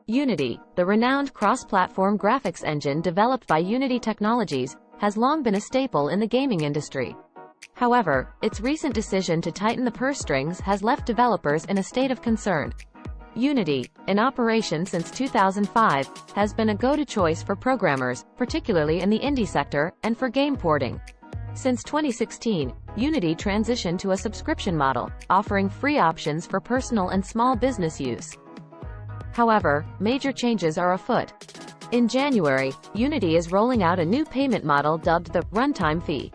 Unity, the renowned cross-platform graphics engine developed by Unity Technologies, has long been a staple in the gaming industry. However, its recent decision to tighten the purse strings has left developers in a state of concern. Unity, in operation since 2005, has been a go-to choice for programmers, particularly in the indie sector, and for game porting. Since 2016, Unity transitioned to a subscription model, offering free options for personal and small business use. However, major changes are afoot. In January, Unity is rolling out a new payment model dubbed the Runtime Fee.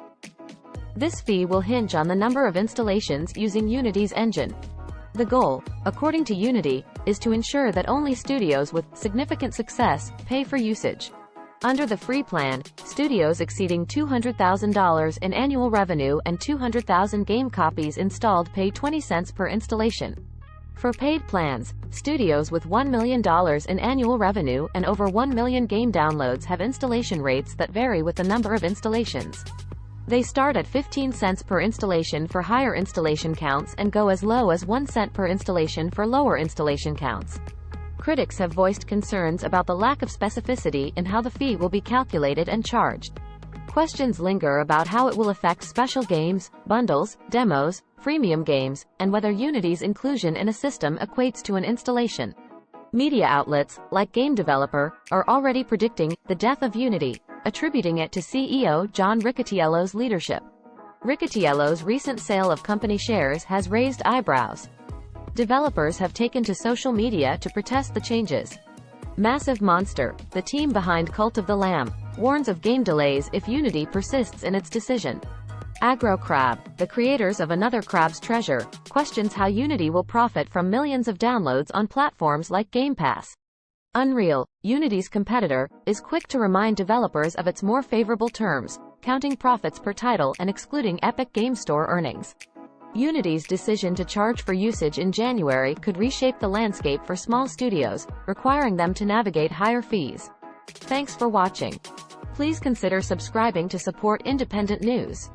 This fee will hinge on the number of installations using Unity's engine. The goal, according to Unity, is to ensure that only studios with significant success pay for usage. Under the free plan, studios exceeding $200,000 in annual revenue and 200,000 game copies installed pay 20 cents per installation. For paid plans, studios with $1 million in annual revenue and over 1 million game downloads have installation rates that vary with the number of installations. They start at 15 cents per installation for higher installation counts and go as low as 1 cent per installation for lower installation counts. Critics have voiced concerns about the lack of specificity in how the fee will be calculated and charged. Questions linger about how it will affect special games, bundles, demos, freemium games, and whether Unity's inclusion in a system equates to an installation. Media outlets, like Game Developer, are already predicting the death of Unity, attributing it to CEO John Riccitiello's leadership. Riccitiello's recent sale of company shares has raised eyebrows. Developers have taken to social media to protest the changes. Massive Monster, the team behind Cult of the Lamb, warns of game delays if Unity persists in its decision. Aggro Crab, the creators of Another Crab's Treasure, questions how Unity will profit from millions of downloads on platforms like Game Pass. Unreal, Unity's competitor, is quick to remind developers of its more favorable terms, counting profits per title and excluding Epic Game Store earnings. Unity's decision to charge for usage in January could reshape the landscape for small studios, requiring them to navigate higher fees. Thanks for watching. Please consider subscribing to support independent news.